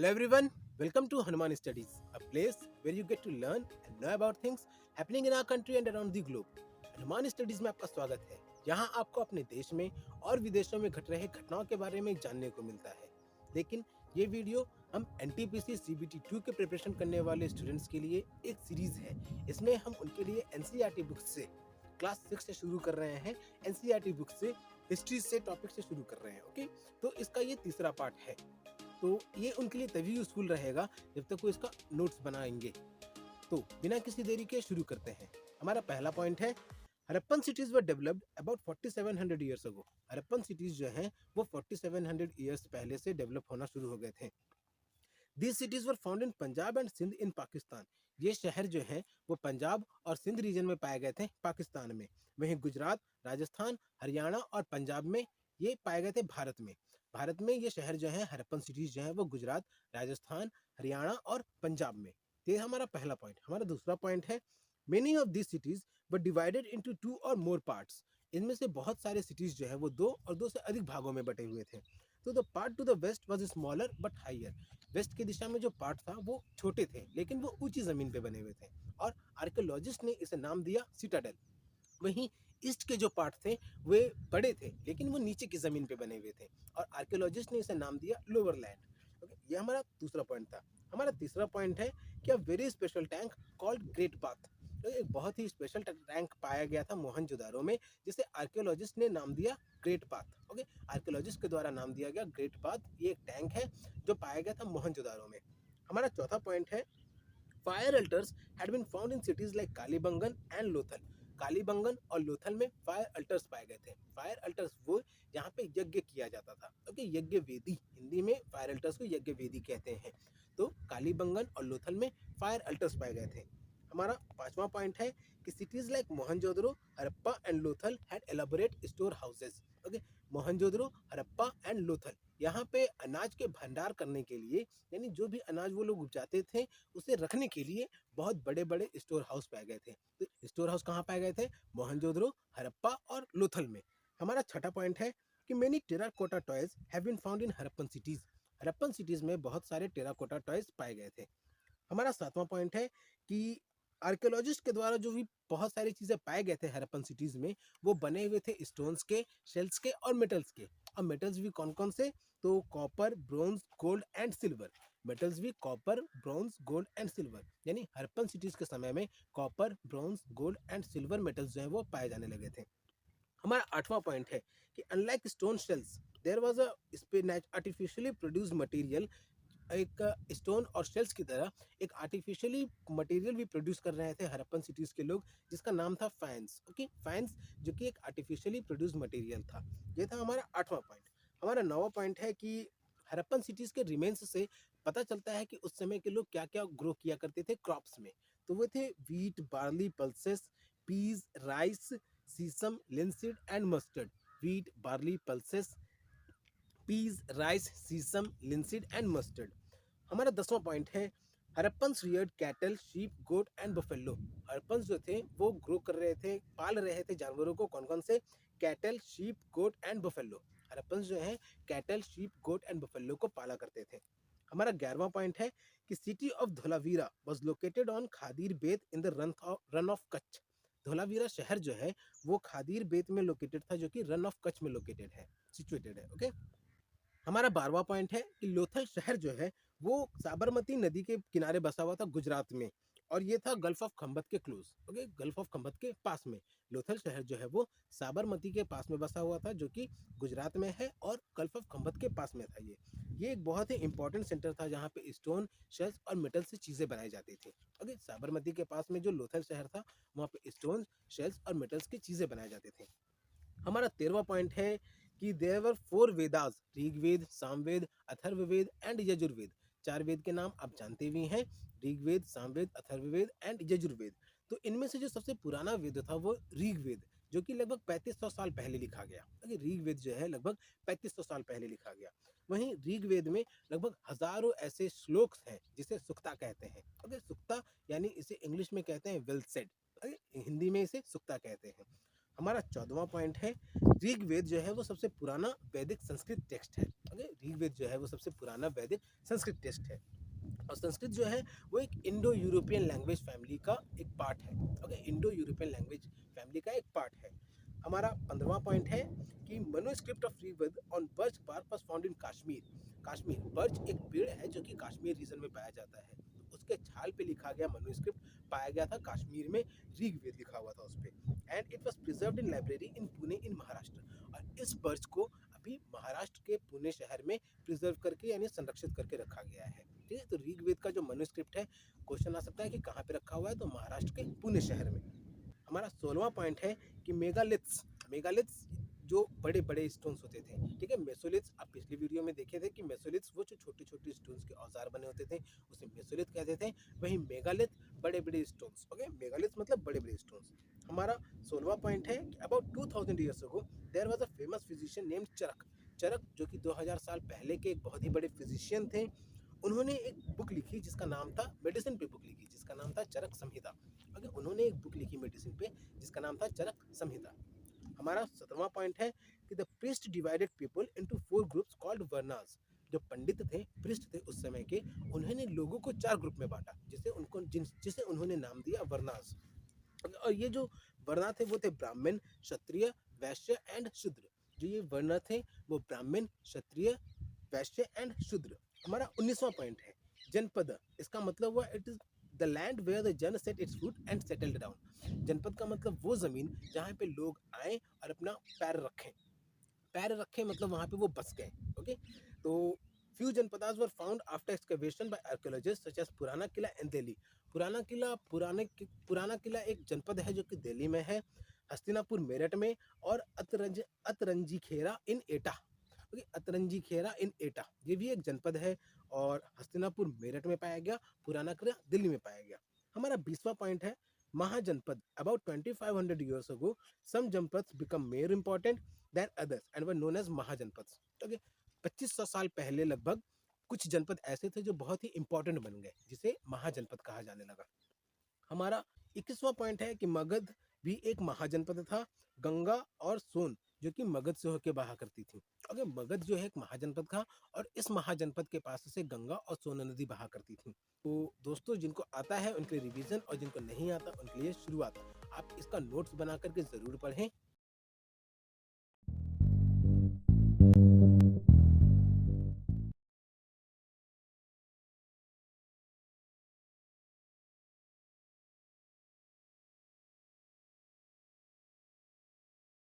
Hello everyone, welcome to Hanuman Studies, a place where you get to learn and know about things happening in our country and around the globe. Hanuman studies में आपका स्वागत है, यहाँ आपको अपने देश में और विदेशों में घट रहे घटनाओं के बारे में जानने को मिलता है। लेकिन ये वीडियो हम NTPC CBT 2 के प्रिपरेशन करने वाले स्टूडेंट्स के लिए एक सीरीज है। इसमें हम उनके लिए NCERT बुक से क्लास 6 से शुरू कर रहे हैं। NCERT बुक से हिस्ट्री से टॉपिक से शुरू कर रहे हैं। ओके, तो इसका ये तीसरा पार्ट है। तो ये उनके लिए तभी यूजफुल रहेगा जब तक वो इसका नोट्स बनाएंगे। तो बिना किसी देरी के शुरू करते हैं। हमारा पहला पॉइंट है, Harappan cities were developed about 4700 years ago. Harappan cities जो हैं वो 4700 ईयर्स पहले से डेवलप होना शुरू हो गए थे। These cities were found in Punjab and Sindh in Pakistan. ये शहर जो हैं वो पंजाब और सिंध रीजन में पाए गए थे पाकिस्तान में। वहीं गुजरात, राजस्थान, हरियाणा और पंजाब में ये पाए गए थे भारत में। भारत में ये शहर जो है हड़प्पन सिटीज जो है वो गुजरात, राजस्थान, हरियाणा और पंजाब में। ये हमारा पहला पॉइंट। हमारा दूसरा पॉइंट है, many of this cities were divided into 2 और मोर पार्ट्स। इनमें से बहुत सारे सिटीज जो है वो 2 और 2 से अधिक भागों में बटे हुए थे। तो the part two the west was smaller but higher. West की दिशा में जो पार्ट था वो छोटे थे लेकिन वो ऊंची जमीन पे बने हुए थे और आर्कियोलॉजिस्ट ने इसे नाम दिया सिटाडेल। वहीं ईस्ट के जो पार्ट थे वे बड़े थे लेकिन वो नीचे की जमीन पे बने हुए थे और आर्कियोलॉजिस्ट ने इसे नाम दिया लोअर लैंड। ओके, ये हमारा दूसरा पॉइंट था। हमारा तीसरा पॉइंट है कि a very special tank called great bath. तो एक बहुत ही स्पेशल टैंक पाया गया था मोहनजोदारो में जिसे आर्कियोलॉजिस्ट ने नाम दिया ग्रेट बाथ। ओके, आर्कियोलॉजिस्ट के द्वारा नाम दिया गया ग्रेट बाथ। ये एक टैंक है जो पाया गया था मोहनजोदारो में। हमारा चौथा पॉइंट है, fire altars had been found in cities like Kalibangan and Lothal. Kalibangan और लोथल में फायर अल्टर्स पाए गए थे। फायर अल्टर्स वो जहाँ पे यज्ञ किया जाता था। ओके, यज्ञ वेदी, हिंदी में फायर अल्टर्स को यज्ञ वेदी कहते हैं। तो कालीबंगन और लोथल में फायर अल्टर्स पाए गए थे। हमारा पांचवा पॉइंट है कि cities like Mohenjodaro, Harappa and Lothal had elaborate store houses. Okay, Mohenjodaro, Harappa and Lothal यहाँ पे अनाज के भंडार करने के लिए, यानी जो भी अनाज वो लोग उपजाते थे उसे रखने के लिए बहुत बड़े बड़े स्टोर हाउस पाए गए थे। तो स्टोर हाउस कहाँ पाए गए थे? मोहनजोदड़ो, हड़प्पा और लोथल में। हमारा छठा पॉइंट है कि many terracotta toys have been found in Harappan cities. Harappan cities में बहुत सारे टेराकोटा टॉयज पाए गए थे। हमारा सातवां पॉइंट है कि आर्कियोलॉजिस्ट के द्वारा जो भी बहुत सारी चीज़ें पाए गए थे हड़प्पन सिटीज़ में वो बने हुए थे स्टोन्स के, शेल्स के और मेटल्स के। और मेटल्स भी कौन कौन से? तो copper, bronze, gold and silver. Metals भी copper, bronze, gold and silver, यानी हड़प्पन सिटीज़ के समय में copper, bronze, gold and silver metals जो है वो पाए जाने लगे थे। हमारा आठवां पॉइंट है कि unlike stone shells there was a artificially produced material. एक स्टोन और शेल्स की तरह एक आर्टिफिशियली मटेरियल भी प्रोड्यूस कर रहे थे हड़प्पन सिटीज के लोग जिसका नाम था फाइन्स। ओके, फाइन्स जो कि एक आर्टिफिशियली प्रोड्यूस मटेरियल था। ये था हमारा आठवां पॉइंट। हमारा नौवां पॉइंट है कि हड़प्पन सिटीज के रिमेन्स से पता चलता है कि उस समय के लोग क्या क्या ग्रो किया करते थे क्रॉप्स में। तो वो थे wheat, barley, pulses, peas, rice, sesame, linseed and mustard. Wheat, barley, pulses, peas, rice, sesame, linseed and mustard. हमारा 10वां पॉइंट है, Harappans reared cattle, sheep, goat and buffalo. Harappans जो थे वो ग्रो कर रहे थे, पाल रहे थे जानवरों को। कौन कौन से? Cattle, sheep, goat and buffalo. Harappans जो है cattle, sheep, goat and buffalo को पाला करते थे। हमारा 11वां पॉइंट है कि city of Dholavira was located on Khadir Bet in the Rann of Kutch. Dholavira शहर जो है वो खादीर बेत में लोकेटेड था जो कि रन ऑफ कच्छ में लोकेटेड है, सिचुएटेड है। ओके, हमारा 12वां पॉइंट है कि लोथल शहर जो है वो साबरमती नदी के किनारे बसा हुआ था गुजरात में और ये था गल्फ ऑफ खंबत के close. Okay, gulf of Khambhat के पास में लोथल शहर जो है वो साबरमती के पास में बसा हुआ था जो कि गुजरात में है और गल्फ ऑफ खंबत के पास में था। ये एक बहुत ही इंपॉर्टेंट सेंटर था जहाँ पे स्टोन, शेल्स और मेटल से चीज़ें बनाई जाती थी। ओके, साबरमती के पास में जो लोथल शहर था वहाँ पे स्टोन, शेल्स और मेटल्स की चीज़ें बनाई जाती थी। हमारा 13वां पॉइंट है कि there were 4 Vedas, Rigveda, Samaveda, Atharvaveda and Yajurveda. 4 वेद के नाम आप जानते भी हैं, ऋग्वेद, सामवेद, अथर्ववेद एंड यजुर्वेद। तो इनमें से जो सबसे पुराना वेद था वो ऋग्वेद, जो कि लगभग 3500 साल पहले लिखा गया। ऋग्वेद जो है लगभग 3500 साल पहले लिखा गया। वहीं ऋग्वेद में लगभग हजारों ऐसे श्लोक हैं जिसे सुक्ता कहते हैं। सुक्ता यानी इसे इंग्लिश में कहते हैं वेल सेड, हिंदी में इसे सुक्ता कहते हैं। हमारा 14वां पॉइंट है, ऋग्वेद जो है वो सबसे पुराना वैदिक संस्कृत टेक्स्ट है। ओके, ऋग्वेद जो है वो सबसे पुराना वैदिक संस्कृत टेक्स्ट है। और संस्कृत जो है वो एक इंडो यूरोपियन लैंग्वेज फैमिली का एक पार्ट है। Okay, Indo European language family का एक पार्ट है। हमारा 15वां पॉइंट है कि manuscript of Rigveda on birch bark was found in Kashmir. Kashmir, birch एक पेड़ है जो कि कश्मीर रीजन में पाया जाता है। उसके छाल पे लिखा गया मनुस्क्रिप्ट पाया गया था कश्मीर में, ऋग्वेद लिखा हुआ था उस पर। And it was preserved in library in Pune in Maharashtra. और इस बर्च को अभी महाराष्ट्र के पुणे शहर में प्रिजर्व करके यानी संरक्षित करके रखा गया है। ठीक है, तो ऋग्वेद का जो मनुस्क्रिप्ट है, क्वेश्चन आ सकता है कि कहाँ पे रखा हुआ है, तो महाराष्ट्र के पुणे शहर में। हमारा 16वां पॉइंट है कि मेगालिथ्स, मेगालिथ्स जो बड़े बड़े स्टोन्स होते थे। ठीक है, मेसोलिथ्स आप पिछली वीडियो में देखे थे कि मेसोलिथ्स वो जो छोटे छोटे स्टोन्स के औजार बने होते थे उसे मेसोलिथ कहते थे। वही मेगालिथ बड़े बड़े स्टोन्स। ओके, मेगालिथ मतलब बड़े बड़े स्टोन्स। हमारा 16वां पॉइंट है कि about 2000 years ago there was a famous physician named Charak. Charak जो कि 2000 साल पहले के एक बहुत ही बड़े फिजिशियन थे। उन्होंने एक बुक लिखी जिसका नाम था, मेडिसिन पे बुक लिखी जिसका नाम था चरक संहिता। ओके, उन्होंने एक बुक लिखी मेडिसिन पे जिसका नाम था चरक संहिता। हमारा 17वां पॉइंट है कि the priest divided people into 4 groups called varnas. जो पंडित थे, प्रीस्ट थे उस समय के, उन्होंने लोगों को 4 ग्रुप में बांटा जिसे उन्होंने नाम दिया वर्नास। और ये जो वर्ण थे वो थे ब्राह्मण, क्षत्रिय, वैश्य एंड शूद्र। जो ये वर्ण थे वो ब्राह्मण, क्षत्रिय, वैश्य एंड शूद्र। हमारा 19वां पॉइंट है जनपद। इसका मतलब हुआ it is the land where the jana set its foot and settled down. Janapada का मतलब वो जमीन जहाँ पे लोग आए और अपना पैर रखें। पैर रखे मतलब वहाँ पे वो बस गए। ओके, तो few janapadas were found after excavation by archaeologist such as Purana Qila and Delhi. पुराना किला एक जनपद है जो कि दिल्ली में है, हस्तिनापुर मेरठ में, और अतरंजी खेरा इन एटा। ओके, अतरंजी खेरा इन एटा ये भी एक जनपद है और हस्तिनापुर मेरठ में पाया गया, पुराना किला दिल्ली में पाया गया। हमारा 20वां पॉइंट है mahajanapada. About 2500 years ago some जनपद become more important than others and were known as mahajanapada. Okay, 2500 साल पहले लगभग कुछ जनपद ऐसे थे जो बहुत ही इंपॉर्टेंट बन गए जिसे महाजनपद कहा जाने लगा। हमारा 21वां पॉइंट है कि मगध भी एक महाजनपद था। गंगा और सोन जो कि मगध से होकर बहा करती थी। ओके, मगध जो है एक महाजनपद था और इस महाजनपद के पास से गंगा और सोन नदी बहा करती थी। तो दोस्तों, जिनको आता है उनके लिए रिवीजन और जिनको नहीं आता उनके लिए शुरुआत। आप इसका नोट्स बना करके जरूर पढ़ें।